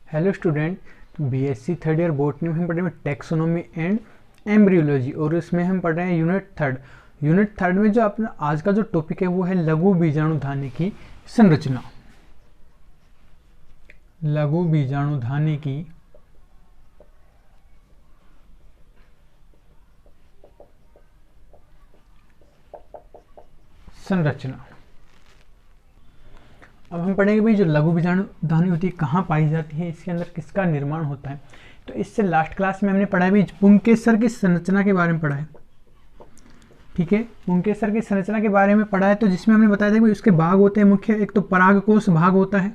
Hello student, BSc third year botany में हम पढ़ रहे हैं टेक्सोनोमी एंड एम्ब्रियोलॉजी और इसमें हम पढ़ रहे हैं यूनिट थर्ड में जो अपना आज का जो टॉपिक है वो है लघु बीजाणुधानी की संरचना। लघु बीजाणुधानी की संरचना। अब हम पढ़ेंगे भाई जो लघु बीजाणुधानी होती है कहाँ पाई जाती है, इसके अंदर किसका निर्माण होता है। तो इससे लास्ट क्लास में हमने पढ़ा है भाई पुंकेसर की संरचना के बारे में पढ़ा है। ठीक है, पुंकेसर की संरचना के बारे में पढ़ा है, तो जिसमें हमने बताया था कि उसके भाग होते हैं मुख्य, एक तो परागकोश भाग होता है,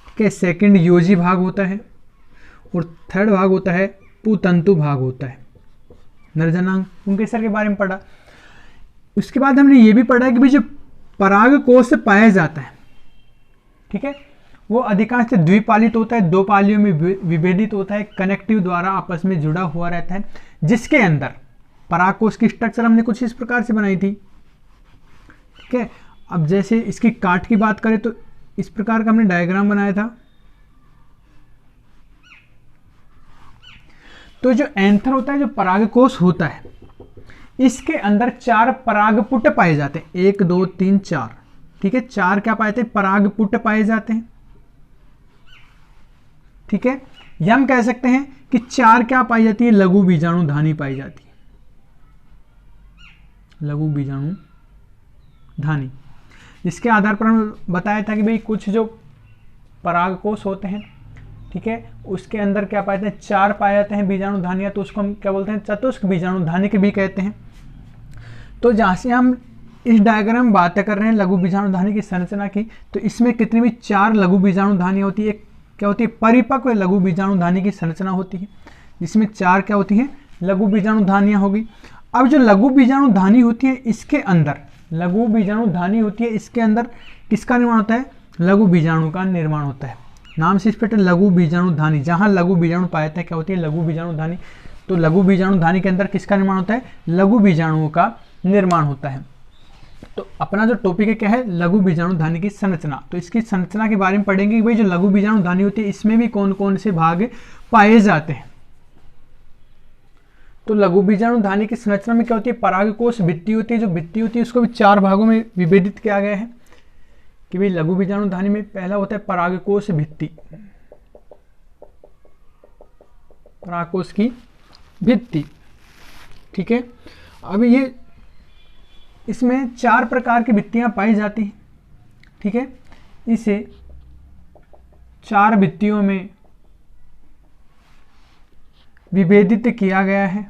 ठीक है, सेकंड योजी भाग होता है और थर्ड भाग होता है पुतंतु भाग होता है। नरजनांग पुंकेसर के बारे में पढ़ा। उसके बाद हमने ये भी पढ़ा है कि भाई जो परागकोश से पाया जाता है, ठीक है, वो अधिकांश द्विपालित होता है, दो पालियों में विभेदित होता है, कनेक्टिव द्वारा आपस में जुड़ा हुआ रहता है, जिसके अंदर परागकोश की स्ट्रक्चर हमने कुछ इस प्रकार से बनाई थी। ठीक है, अब जैसे इसकी काट की बात करें तो इस प्रकार का हमने डायग्राम बनाया था। तो जो एंथर होता है, जो परागकोश होता है, इसके अंदर 4 परागपुट पाए जाते हैं, 1 2 3 4। ठीक है, 4 क्या पाए थे? परागपुट पाए जाते हैं। ठीक है, या हम कह सकते हैं कि 4 क्या पाई जाती है? लघु बीजाणुधानी पाई जाती है। लघु बीजाणुधानी, इसके आधार पर हम बताया था कि भाई कुछ जो परागकोश होते हैं, ठीक है, उसके अंदर क्या पाए जाते हैं? 4 पाए जाते हैं बीजाणुधानियां, तो उसको हम क्या बोलते हैं? चतुष्क बीजाणुधानी के भी कहते हैं। तो जहां से हम इस डायग्राम में बातें कर रहे हैं लघु बीजाणुधानी की संरचना की, तो इसमें कितनी भी 4 लघु बीजाणुधानी होती है। क्या होती है? परिपक्व लघु बीजाणुधानी की संरचना होती है, जिसमें 4 क्या होती है? लघु बीजाणुधानियां होगी। अब जो लघु बीजाणुधानी होती है, इसके अंदर लघु बीजाणुधानी होती है, इसके अंदर किसका निर्माण होता है? लघु बीजाणु का निर्माण होता है। नाम से स्पष्ट है, लघु बीजाणुधानी। जहां लघु बीजाणु पाए जाते हैं क्या होती है? लघु बीजाणुधानी। तो लघु बीजाणुधानी के अंदर किसका निर्माण होता है? लघु बीजाणुओं का निर्माण होता है। तो अपना जो टॉपिक है क्या है? लघु बीजाणुधानी की संरचना। तो इसकी संरचना के बारे में पढ़ेंगे कि भाई जो लघु बीजाणुधानी होती है इसमें भी कौन कौन से भाग पाए जाते हैं। तो लघु बीजाणुधानी की संरचना में क्या होती है? परागकोश भित्ति होती है। जो भित्ति होती है उसको भी 4 भागों में विभेदित किया गया है कि भाई लघु बीजाणुधानी में पहला होता है परागकोश भित्ति, परागकोश की भित्ति। ठीक है, अब ये इसमें 4 प्रकार की भित्तियां पाई जाती हैं। ठीक है, इसे 4 भित्तियों में विभेदित किया गया है।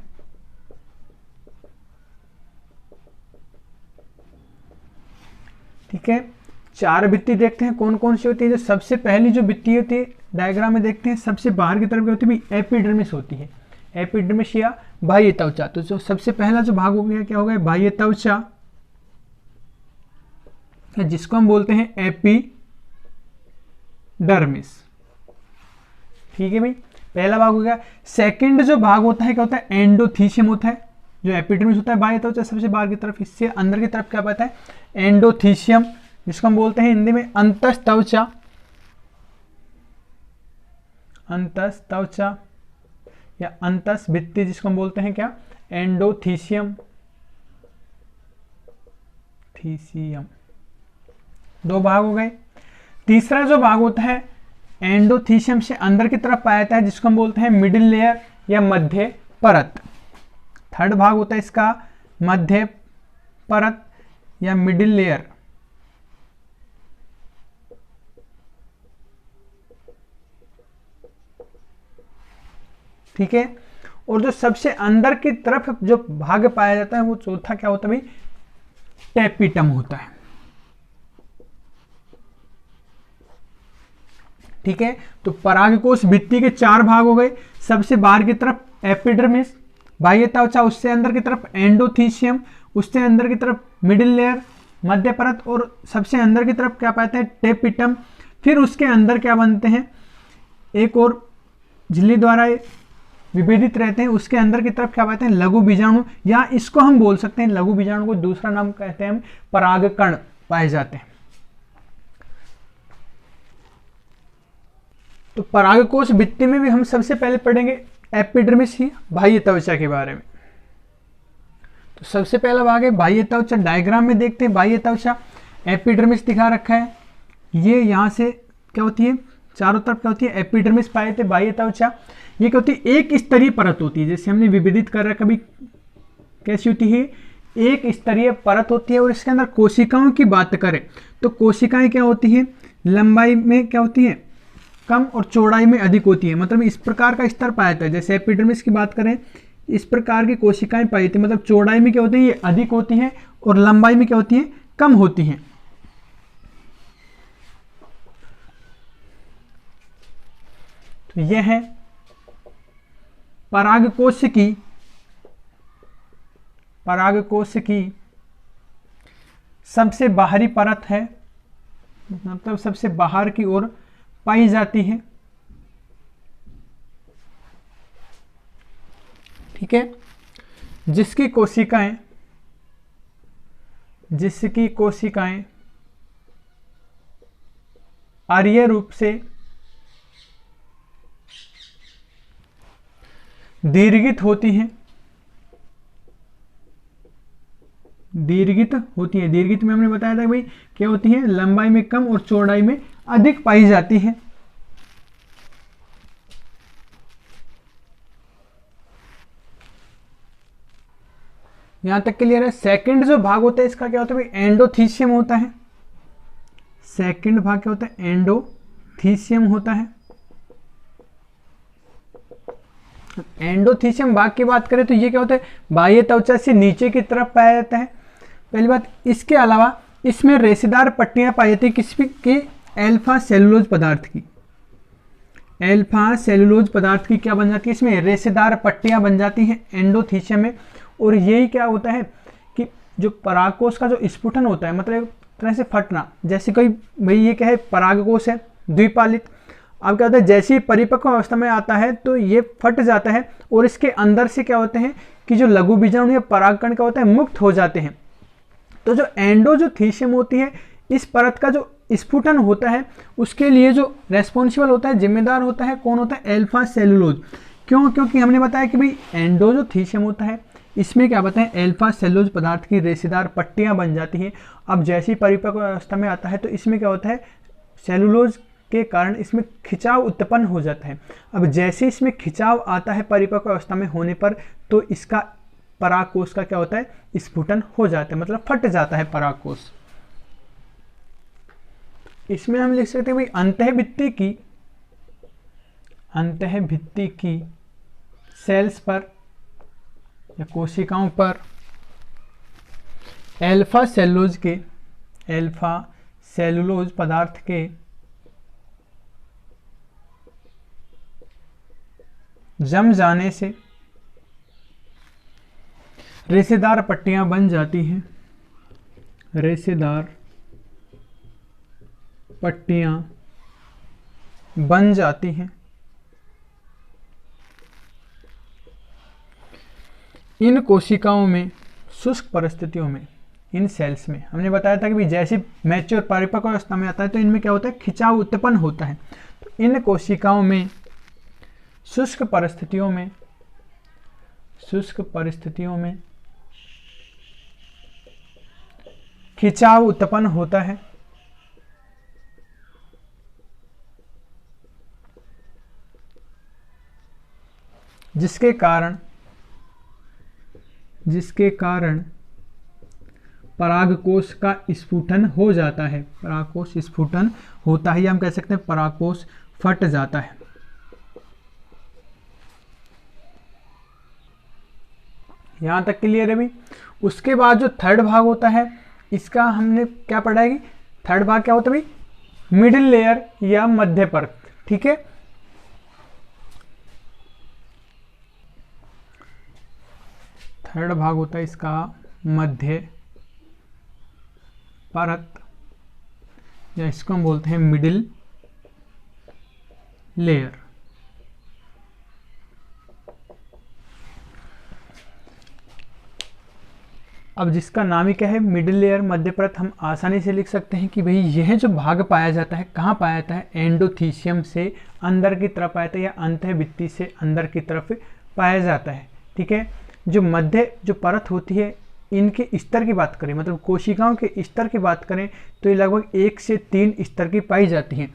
ठीक है, 4 भित्ति देखते हैं कौन कौन सी होती है। जो सबसे पहली जो भित्ति होती है डायग्राम में देखते हैं, सबसे बाहर की तरफ क्या होती है? एपिडर्मिस होती है। एपिडर्मिस या बाह्य त्वचा। तो जो सबसे पहला जो भाग हो गया क्या हो गया? बाह्य त्वचा, जिसको हम बोलते हैं एपिडर्मिस। ठीक है भाई, पहला भाग हो गया। सेकंड जो भाग होता है क्या होता है? एंडोथीशियम होता है। जो एपिडर्मिस होता है बाह्य त्वचा सबसे बाहर की तरफ, इससे अंदर की तरफ क्या पाता है? एंडोथीशियम, जिसको हम बोलते हैं हिंदी में अंतस्त्वचा। अंतस्त्वचा या अंतस भित्ति, जिसको हम बोलते हैं क्या? एंडोथीशियम। थीशियम, 2 भाग हो गए। तीसरा जो भाग होता है एंडोथीशियम से अंदर की तरफ पाया जाता है, जिसको हम बोलते हैं मिडिल लेयर या मध्य परत। थर्ड भाग होता है इसका मध्य परत या मिडिल लेयर। ठीक है, और जो सबसे अंदर की तरफ जो भाग पाया जाता है वो चौथा क्या होता है भाई? टेपिटम होता है। ठीक है, तो परागकोश भित्ति के 4 भाग हो गए। सबसे बाहर की तरफ एपिडर्मिस, बाह्य त्वचा, उससे अंदर की तरफ एंडोथीशियम, उससे अंदर की तरफ मिडिल लेयर, मध्य परत, और सबसे अंदर की तरफ क्या पाते हैं? टेपिटम। फिर उसके अंदर क्या बनते हैं? एक और झिल्ली द्वारा विभेदित रहते हैं, उसके अंदर की तरफ क्या पाते हैं? लघु बीजाणु, या इसको हम बोल सकते हैं लघु बीजाणु को दूसरा नाम कहते हैं हम परागकण पाए जाते हैं। तो परागकोश भित्ति में भी हम सबसे पहले पढ़ेंगे एपिडर्मिस ही बाह्य त्वचा के बारे में। तो सबसे पहला भाग है बाह्य त्वचा। डायग्राम में देखते हैं बाह्य त्वचा, एपिडर्मिस दिखा रखा है। ये यहाँ से क्या होती है, चारों तरफ क्या होती है, एपिडर्मिस पाए थे बाह्य त्वचा। ये क्या होती है, एक स्तरीय परत होती है, जैसे हमने विभेदित कर रखा। कभी कैसी होती है, एक स्तरीय परत होती है। और इसके अंदर कोशिकाओं की बात करें तो कोशिकाएं क्या होती हैं, लंबाई में क्या होती है, कम और चौड़ाई में अधिक होती है। मतलब इस प्रकार का स्तर पाया जाता है। जैसे एपिडर्मिस की बात करें, इस प्रकार की कोशिकाएं पाई जाती है। मतलब चौड़ाई में क्या होती है, ये अधिक होती हैं और लंबाई में क्या होती है, कम होती हैं। तो यह है परागकोश की सबसे बाहरी परत है, मतलब सबसे बाहर की ओर पाई जाती है। ठीक है, जिसकी कोशिकाएं आर्य रूप से दीर्घित होती हैं। दीर्घित में हमने बताया था भाई क्या होती है, लंबाई में कम और चौड़ाई में अधिक पाई जाती है। यहां तक क्लियर है। सेकंड जो भाग होता है इसका क्या होता है भाई, एंडोथीसियम होता है। सेकंड भाग क्या होता है, एंडोथीसियम होता है। एंडोथीसियम भाग की बात करें तो ये क्या होता है, बाह्य त्वचा से नीचे की तरफ पाया जाता है। पहली बात, इसके अलावा इसमें रेशेदार पट्टियां पाई जाती है किसकी, अल्फा सेलुलोज पदार्थ की। अल्फा सेलुलोज पदार्थ की क्या बन जाती है, इसमें रेशेदार पट्टियां बन जाती हैं एंडोथीसियम में। और यही क्या होता है कि जो परागकोश का जो स्फुटन होता है, मतलब एक तरह से फटना, जैसे कोई भाई ये क्या है, परागकोश है द्विपालित। अब क्या होता है, जैसे ही परिपक्व अवस्था में आता है तो ये फट जाता है और इसके अंदर से क्या होते हैं कि जो लघु बीजाणु या परागकण क्या होता है, मुक्त हो जाते हैं। तो जो एंडोथीसियम होती है, इस परत का जो स्फुटन होता है उसके लिए जो रेस्पॉन्सिबल होता है, जिम्मेदार होता है, कौन होता है, अल्फा सेलुलोज। क्यों, क्योंकि हमने बताया कि भाई एंडोथीसियम होता है, इसमें क्या बताएं, अल्फा सेलुलोज पदार्थ की रेशेदार पट्टियां बन जाती हैं। अब जैसी परिपक्व अवस्था में आता है तो इसमें क्या होता है, सेलुलोज के कारण इसमें खिंचाव उत्पन्न हो जाता है। अब जैसे इसमें खिंचाव आता है परिपक्व अवस्था में होने पर, तो इसका परागकोश का क्या होता है, स्फुटन हो जाता है, मतलब फट जाता है परागकोश। इसमें हम लिख सकते हैं भाई अंतःभित्ति की सेल्स पर या कोशिकाओं पर अल्फा सेलुलोज पदार्थ के जम जाने से रेशेदार पट्टियां बन जाती हैं। रेशेदार पट्टियां बन जाती हैं। इन कोशिकाओं में शुष्क परिस्थितियों में, इन सेल्स में हमने बताया था कि भी जैसे मैच्योर परिपक्व अवस्था में आता है तो इनमें क्या होता है, खिंचाव उत्पन्न होता है। तो इन कोशिकाओं में शुष्क परिस्थितियों में खिंचाव उत्पन्न होता है। जिसके कारण परागकोश का स्फुटन हो जाता है। परागकोश स्फुटन होता है या हम कह सकते हैं परागकोश फट जाता है। यहां तक क्लियर है भी। उसके बाद जो थर्ड भाग होता है इसका हमने क्या पढ़ा है कि थर्ड भाग क्या होता है भाई, मिडिल लेयर या मध्य परत। ठीक है, थर्ड भाग होता है इसका मध्य परत, या इसको हम बोलते हैं मिडिल लेयर। अब जिसका नाम ही क्या है, मिडिल लेयर, मध्य परत, हम आसानी से लिख सकते हैं कि भाई यह जो भाग पाया जाता है कहाँ पाया जाता है, एंडोथीशियम से अंदर की तरफ पाया जाता है या अंतःभित्ति से अंदर की तरफ पाया जाता है। ठीक है, जो मध्य जो परत होती है, इनके स्तर की बात करें, मतलब कोशिकाओं के स्तर की बात करें तो ये लगभग 1 से 3 स्तर की पाई जाती हैं।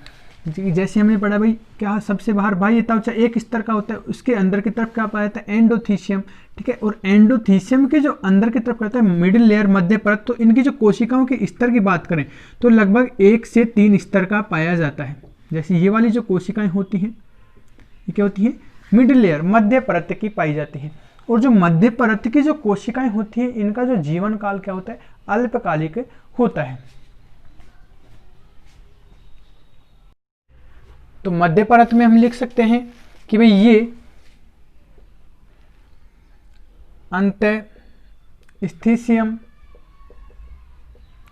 जैसे हमने पढ़ा भाई क्या, सबसे बाहर बाह्य त्वचा एक स्तर का होता है, उसके अंदर की तरफ क्या पाया जाता है, एंडोथीशियम। ठीक है, और एंडोथीशियम के जो अंदर की तरफ कहता है मिडिल लेयर, मध्य परत, तो इनकी जो कोशिकाओं के स्तर की बात करें तो लगभग 1 से 3 स्तर का पाया जाता है। जैसे ये वाली जो कोशिकाएं होती हैं, ये क्या होती हैं, मिडिल लेयर, मध्य परत की पाई जाती है। और जो मध्य परत की जो कोशिकाएं होती हैं, इनका जो जीवन काल क्या होता है, अल्पकालिक होता है। तो मध्य परत में हम लिख सकते हैं कि भाई ये अंतःस्थिशियम,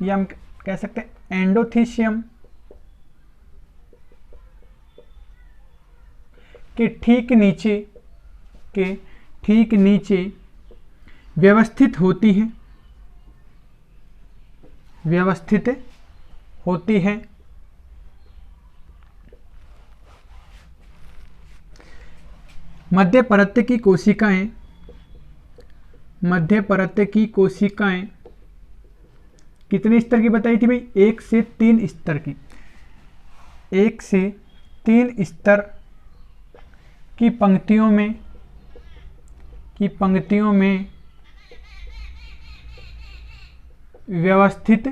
या हम कह सकते हैं एंडोथीशियम के ठीक नीचे व्यवस्थित होती है। मध्य परत की कोशिकाएं कितने स्तर की बताई थी भाई, 1 से 3 स्तर की। 1 से 3 स्तर की पंक्तियों में व्यवस्थित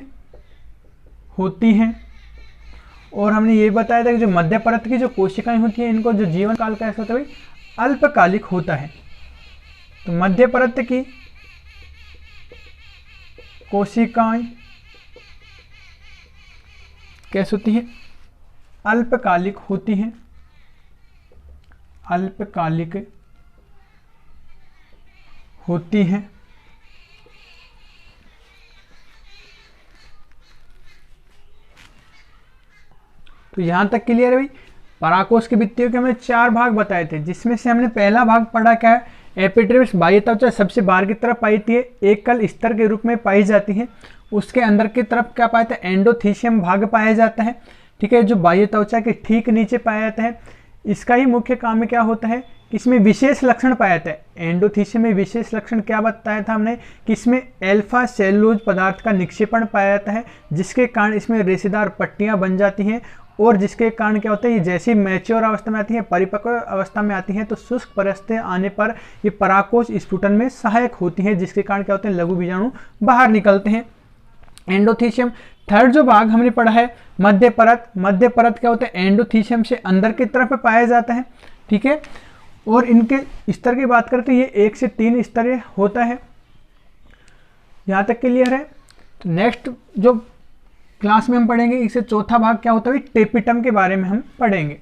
होती हैं। और हमने ये बताया था कि जो मध्य परत की जो कोशिकाएं होती हैं, इनको जो जीवन काल कैसा होता है भाई, अल्पकालिक होता है। तो मध्य परत की कोशिकाएं कैसे होती हैं, अल्पकालिक होती हैं, अल्पकालिक होती हैं। तो यहां तक क्लियर है भाई। पराकोष के भित्तियों के हमने 4 भाग बताए थे, जिसमें से हमने पहला भाग पढ़ा क्या है, एपिडर्मिस बाह्य त्वचा सबसे बाहर की तरफ पाई जाती है, एकल स्तर के रूप में पाई जाती है। उसके अंदर की तरफ क्या पाया जाता है, एंडोथीशियम भाग पाया जाता है। ठीक है, जो बाह्य त्वचा के ठीक नीचे पाया जाता है। इसका ही मुख्य काम क्या होता है, इसमें विशेष लक्षण पाया जाता है। एंडोथीशियम में विशेष लक्षण क्या बताया था हमने, कि इसमें अल्फा सेलुलोज पदार्थ का निक्षेपण पाया जाता है, जिसके कारण इसमें रेशेदार पट्टियां बन जाती हैं। और जिसके कारण क्या होता है, ये जैसी मैच्योर अवस्था में आती है, परिपक्व अवस्था में आती हैं, तो शुष्क परिस्थिति आने पर ये पराकोष स्फुटन में सहायक होती हैं, जिसके कारण क्या होते हैं, लघु बीजाणु बाहर निकलते हैं। एंडोथीशियम। थर्ड जो भाग हमने पढ़ा है मध्य परत। मध्य परत क्या होता है, एंडोथीशियम से अंदर की तरफ पाया जाता है। ठीक है, और इनके स्तर की बात करते हैं, ये 1 से 3 स्तर होता है। यहाँ तक क्लियर है। तो नेक्स्ट जो क्लास में हम पढ़ेंगे, इससे चौथा भाग क्या होता है, टेपिटम के बारे में हम पढ़ेंगे।